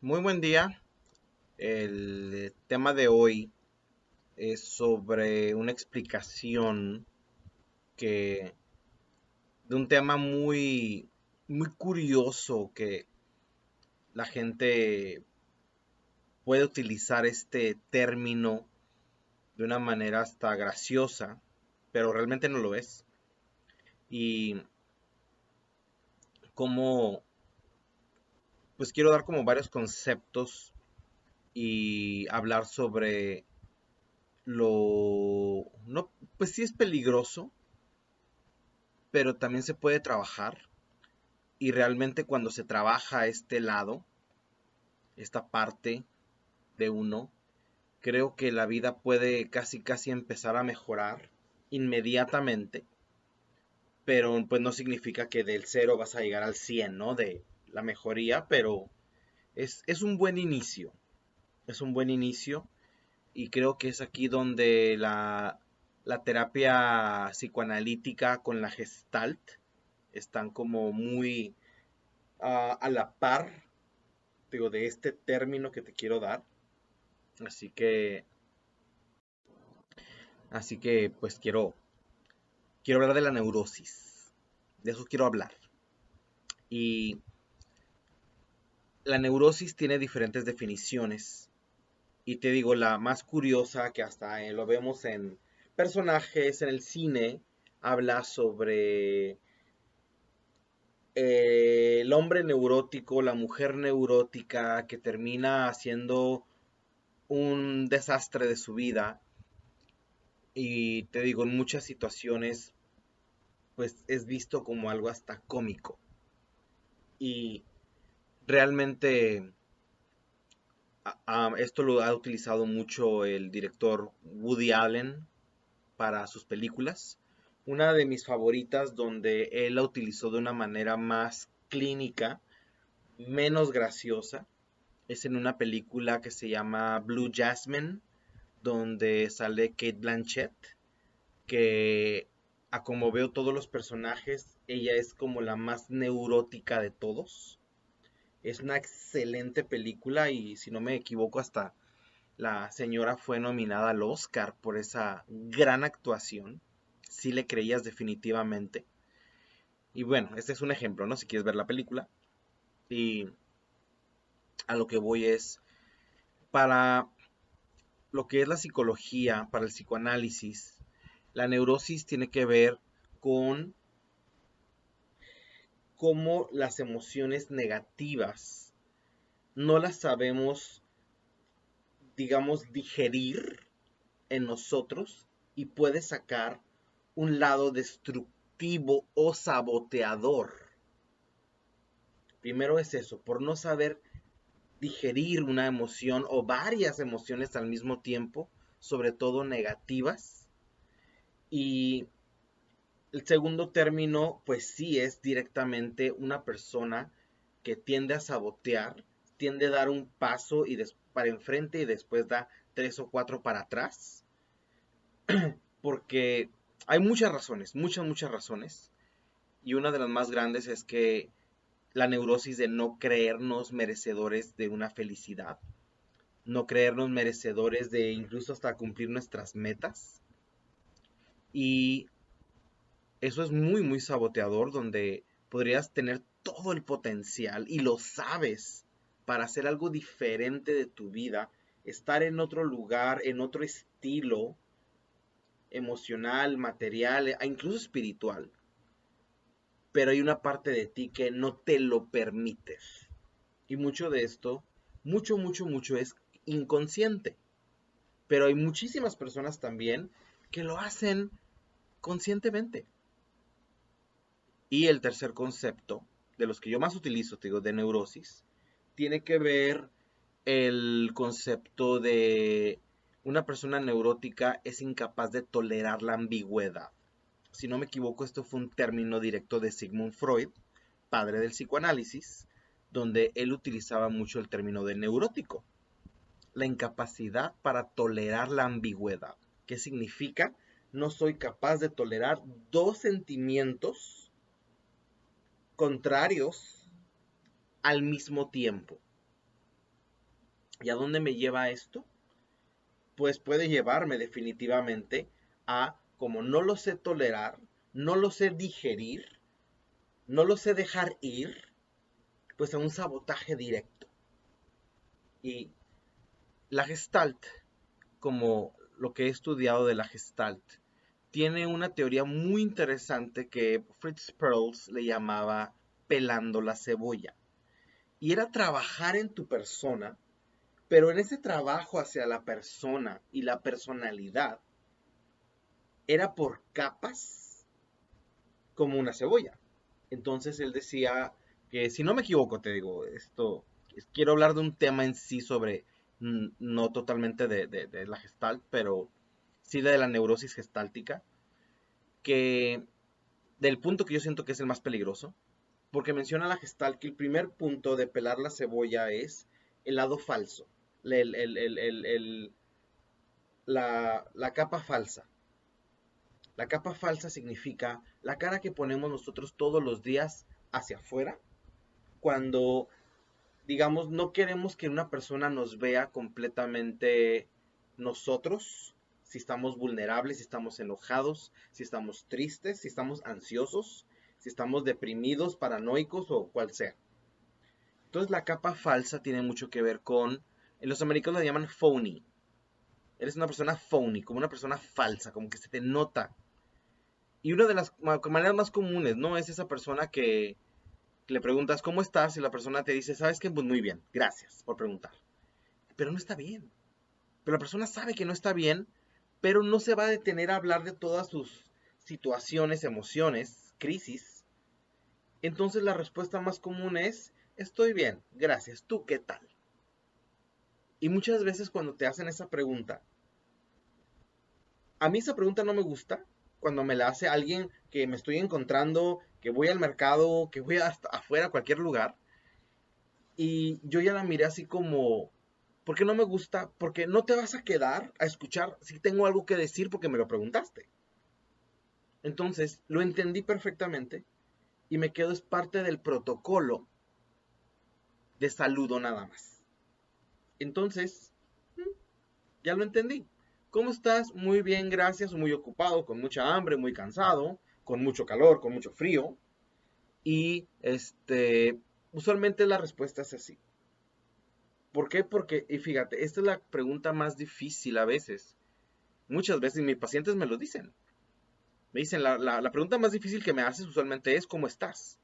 Muy buen día. El tema de hoy es sobre una explicación que de un tema muy curioso que la gente puede utilizar este término de una manera hasta graciosa, pero realmente no lo es. Y como, pues quiero dar como varios conceptos y hablar sobre no, pues sí es peligroso, pero también se puede trabajar y realmente cuando se trabaja este lado, esta parte de uno, creo que la vida puede casi empezar a mejorar inmediatamente, pero pues no significa que del cero vas a llegar al 100, ¿no? De la mejoría, pero es un buen inicio, es un buen inicio y creo que es aquí donde la terapia psicoanalítica con la gestalt están como muy a la par, digo, de este término que te quiero dar. Así que, así que, pues quiero hablar de la neurosis. De eso quiero hablar. Y la neurosis tiene diferentes definiciones. Y te digo, la más curiosa, que hasta lo vemos en personajes en el cine, habla sobre el hombre neurótico, la mujer neurótica, que termina haciendo un desastre de su vida. Y te digo, en muchas situaciones pues es visto como algo hasta cómico. Y realmente esto lo ha utilizado mucho el director Woody Allen para sus películas. Una de mis favoritas donde él la utilizó de una manera más clínica, menos graciosa, es en una película que se llama Blue Jasmine, donde sale Kate Blanchett, que a como veo todos los personajes, ella es como la más neurótica de todos. Es una excelente película y si no me equivoco hasta la señora fue nominada al Oscar por esa gran actuación. Sí le creías definitivamente. Y bueno, este es un ejemplo, ¿no? Si quieres ver la película. Y a lo que voy es, para lo que es la psicología, para el psicoanálisis, la neurosis tiene que ver con cómo las emociones negativas no las sabemos, digamos, digerir en nosotros y puede sacar un lado destructivo o saboteador. Primero es eso, por no saber digerir una emoción o varias emociones al mismo tiempo, sobre todo negativas. Y el segundo término, pues sí es directamente una persona que tiende a sabotear, tiende a dar un paso para enfrente y después da tres o cuatro para atrás, porque hay muchas razones, muchas razones, y una de las más grandes es que la neurosis de no creernos merecedores de una felicidad, no creernos merecedores de incluso hasta cumplir nuestras metas, y eso es muy saboteador, donde podrías tener todo el potencial y lo sabes para hacer algo diferente de tu vida, estar en otro lugar, en otro estilo emocional, material, incluso espiritual. Pero hay una parte de ti que no te lo permites. Y mucho de esto, mucho es inconsciente. Pero hay muchísimas personas también que lo hacen conscientemente. Y el tercer concepto, de los que yo más utilizo, te digo, de neurosis, tiene que ver el concepto de una persona neurótica es incapaz de tolerar la ambigüedad. Si no me equivoco, esto fue un término directo de Sigmund Freud, padre del psicoanálisis, donde él utilizaba mucho el término de neurótico, la incapacidad para tolerar la ambigüedad. ¿Qué significa? No soy capaz de tolerar dos sentimientos contrarios al mismo tiempo. ¿Y a dónde me lleva esto? Pues puede llevarme definitivamente a, como no lo sé tolerar, no lo sé digerir, no lo sé dejar ir, pues a un sabotaje directo. Y la Gestalt, como lo que he estudiado de la Gestalt, tiene una teoría muy interesante que Fritz Perls le llamaba pelando la cebolla. Y era trabajar en tu persona, pero en ese trabajo hacia la persona y la personalidad, era por capas como una cebolla. Entonces él decía que, si no me equivoco, te digo, quiero hablar de un tema en sí sobre, no totalmente de la gestalt, pero sí de la neurosis gestáltica, que del punto que yo siento que es el más peligroso, porque menciona la gestalt que el primer punto de pelar la cebolla es el lado falso, el- el- el- el- el- la capa falsa. La capa falsa significa la cara que ponemos nosotros todos los días hacia afuera, cuando, digamos, no queremos que una persona nos vea completamente nosotros, si estamos vulnerables, si estamos enojados, si estamos tristes, si estamos ansiosos, si estamos deprimidos, paranoicos o cual sea. Entonces la capa falsa tiene mucho que ver con, en los americanos la llaman phony. Eres una persona phony, como una persona falsa, como que se te nota. Y una de las maneras más comunes, ¿no? Es esa persona que le preguntas, ¿cómo estás? Y la persona te dice, ¿sabes qué? Pues muy bien, gracias por preguntar. Pero no está bien. Pero la persona sabe que no está bien, pero no se va a detener a hablar de todas sus situaciones, emociones, crisis. Entonces la respuesta más común es, estoy bien, gracias, ¿tú qué tal? Y muchas veces cuando te hacen esa pregunta, a mí esa pregunta no me gusta cuando me la hace alguien que me estoy encontrando, que voy al mercado, que voy hasta afuera, a cualquier lugar, y yo ya la miré así como, ¿por qué no me gusta? Porque no te vas a quedar a escuchar si tengo algo que decir porque me lo preguntaste. Entonces, lo entendí perfectamente y me quedo, es parte del protocolo de saludo nada más. Entonces, ya lo entendí. ¿Cómo estás? Muy bien, gracias. Muy ocupado, con mucha hambre, muy cansado, con mucho calor, con mucho frío. Y usualmente la respuesta es así. ¿Por qué? Porque, y fíjate, esta es la pregunta más difícil a veces. Muchas veces mis pacientes me lo dicen. Me dicen, la pregunta más difícil que me haces usualmente es ¿cómo estás?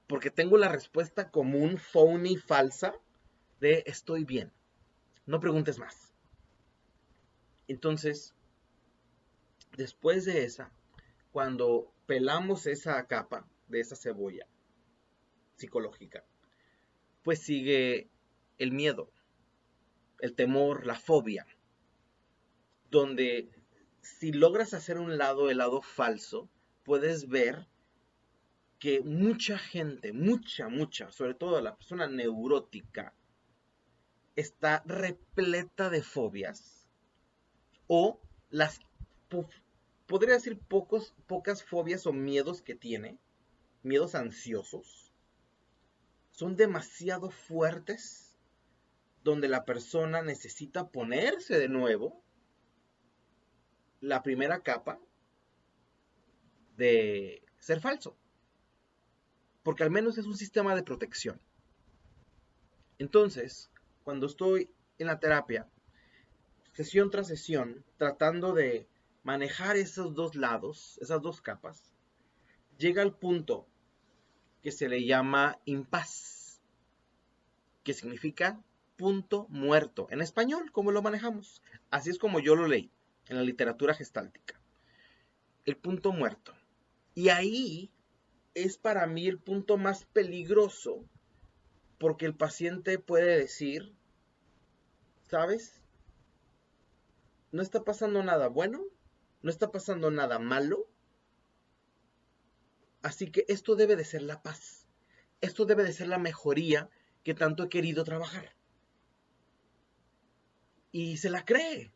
Porque tengo la respuesta común, phony, falsa, de estoy bien. No preguntes más. Entonces, después de esa, cuando pelamos esa capa de esa cebolla psicológica, pues sigue el miedo, el temor, la fobia, donde si logras hacer un lado el lado falso, puedes ver que mucha gente, mucha, sobre todo la persona neurótica, está repleta de fobias o las, podría decir pocas fobias o miedos que tiene, miedos ansiosos, son demasiado fuertes donde la persona necesita ponerse de nuevo la primera capa de ser falso, porque al menos es un sistema de protección. Entonces, cuando estoy en la terapia, sesión tras sesión, tratando de manejar esos dos lados, esas dos capas, llega al punto que se le llama impas, que significa punto muerto. En español, ¿cómo lo manejamos? Así es como yo lo leí en la literatura gestáltica. El punto muerto. Y ahí es para mí el punto más peligroso, porque el paciente puede decir, ¿sabes? No está pasando nada bueno, no está pasando nada malo, así que esto debe de ser la paz. Esto debe de ser la mejoría que tanto he querido trabajar. Y se la cree.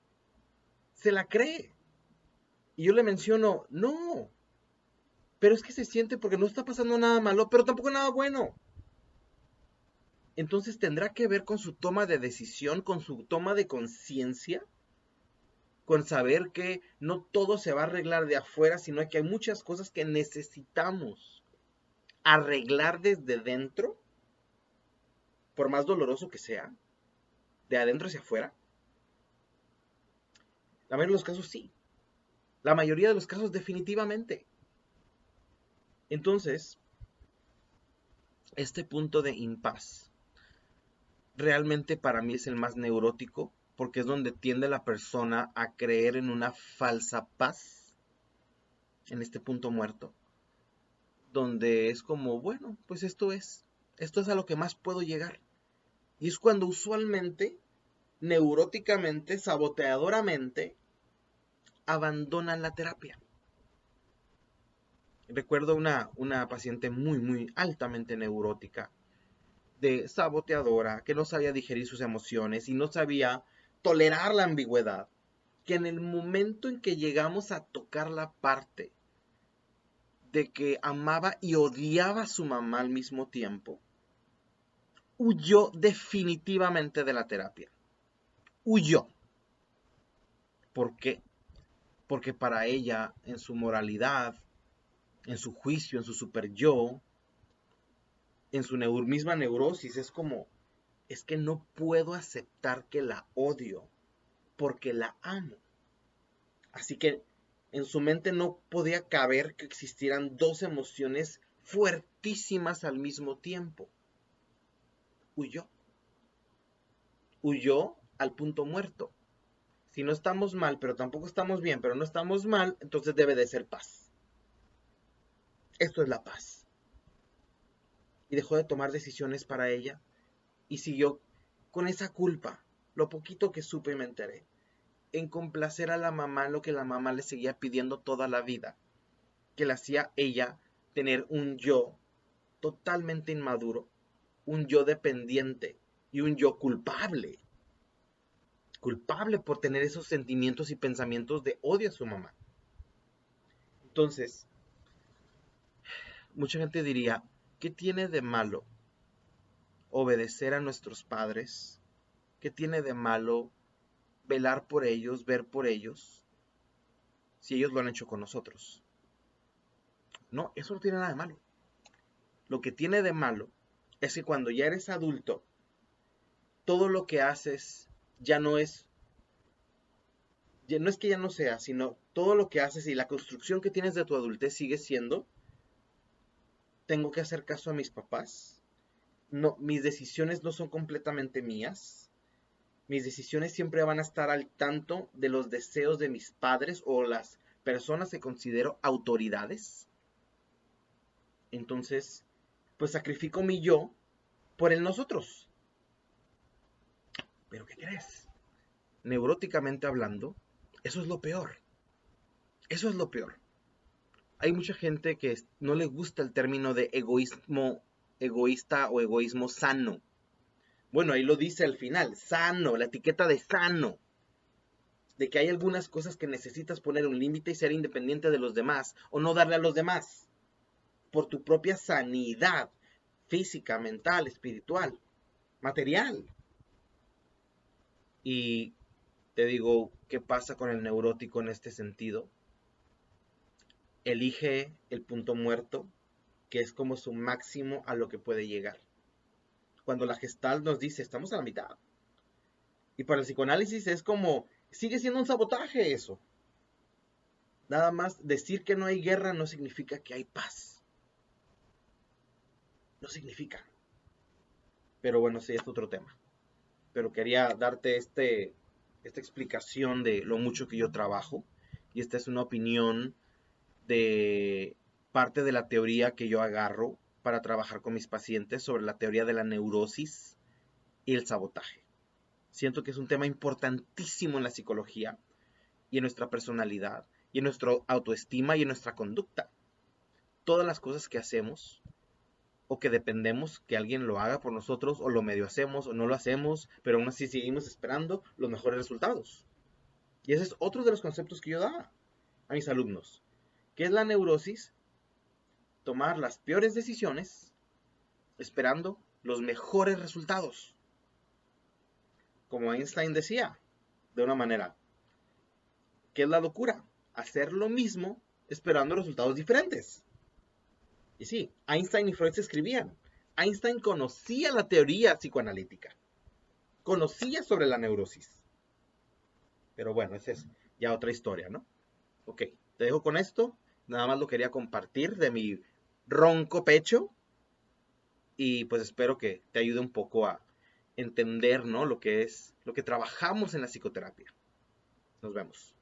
Y yo le menciono, no, pero es que se siente porque no está pasando nada malo, pero tampoco nada bueno. entonces tendrá que ver con su toma de decisión, con su toma de conciencia, con saber que no todo se va a arreglar de afuera, sino que hay muchas cosas que necesitamos arreglar desde dentro, por más doloroso que sea, de adentro hacia afuera. La mayoría de los casos sí. La mayoría de los casos definitivamente. Entonces, este punto de impas realmente para mí es el más neurótico, porque es donde tiende la persona a creer en una falsa paz, en este punto muerto, donde es como, bueno, pues esto es a lo que más puedo llegar. Y es cuando usualmente, neuróticamente, saboteadoramente, abandonan la terapia. Recuerdo una paciente muy altamente neurótica, de saboteadora, que no sabía digerir sus emociones y no sabía tolerar la ambigüedad, que en el momento en que llegamos a tocar la parte de que amaba y odiaba a su mamá al mismo tiempo, huyó definitivamente de la terapia. Huyó. ¿Por qué? Porque para ella, en su moralidad, en su juicio, en su super yo, en su misma neurosis, es como, es que no puedo aceptar que la odio, porque la amo. Así que en su mente no podía caber que existieran dos emociones fuertísimas al mismo tiempo. Huyó. Huyó al punto muerto. Si no estamos mal, pero tampoco estamos bien, pero no estamos mal, entonces debe de ser paz. Esto es la paz. Y dejó de tomar decisiones para ella y siguió con esa culpa. Lo poquito que supe y me enteré. En complacer a la mamá en lo que la mamá le seguía pidiendo toda la vida. Que le hacía ella tener un yo totalmente inmaduro, un yo dependiente y un yo culpable. Culpable por tener esos sentimientos y pensamientos de odio a su mamá. Entonces, mucha gente diría, ¿qué tiene de malo obedecer a nuestros padres? ¿Qué tiene de malo velar por ellos, ver por ellos, si ellos lo han hecho con nosotros? No, eso no tiene nada de malo. Lo que tiene de malo es que cuando ya eres adulto, todo lo que haces ya no es, ya no es que ya no sea, sino todo lo que haces y la construcción que tienes de tu adultez sigue siendo, tengo que hacer caso a mis papás, no, mis decisiones no son completamente mías, mis decisiones siempre van a estar al tanto de los deseos de mis padres o las personas que considero autoridades. Entonces, pues sacrifico mi yo por el nosotros. ¿Pero qué crees? Neuróticamente hablando, eso es lo peor. Eso es lo peor. Hay mucha gente que no le gusta el término de egoísmo egoísta o egoísmo sano. Bueno, ahí lo dice al final, sano, la etiqueta de sano. De que hay algunas cosas que necesitas poner un límite y ser independiente de los demás o no darle a los demás por tu propia sanidad física, mental, espiritual, material. Y te digo, ¿qué pasa con el neurótico en este sentido? Elige el punto muerto, que es como su máximo a lo que puede llegar. Cuando la Gestalt nos dice, estamos a la mitad. Y para el psicoanálisis es como, sigue siendo un sabotaje eso. Nada más decir que no hay guerra no significa que hay paz. No significa. Pero bueno, sí, es otro tema. Pero quería darte esta explicación de lo mucho que yo trabajo. Y esta es una opinión de parte de la teoría que yo agarro para trabajar con mis pacientes sobre la teoría de la neurosis y el sabotaje. Siento que es un tema importantísimo en la psicología y en nuestra personalidad y en nuestra autoestima y en nuestra conducta. Todas las cosas que hacemos o que dependemos que alguien lo haga por nosotros o lo medio hacemos o no lo hacemos, pero aún así seguimos esperando los mejores resultados. Y ese es otro de los conceptos que yo daba a mis alumnos. ¿Qué es la neurosis? Tomar las peores decisiones esperando los mejores resultados. Como Einstein decía, de una manera, ¿qué es la locura? Hacer lo mismo esperando resultados diferentes. Y sí, Einstein y Freud se escribían. Einstein conocía la teoría psicoanalítica, conocía sobre la neurosis. Pero bueno, esa es ya otra historia, ¿no? Ok, te dejo con esto. Nada más lo quería compartir de mi ronco pecho. Y pues espero que te ayude un poco a entender, ¿no? Lo que es, lo que trabajamos en la psicoterapia. Nos vemos.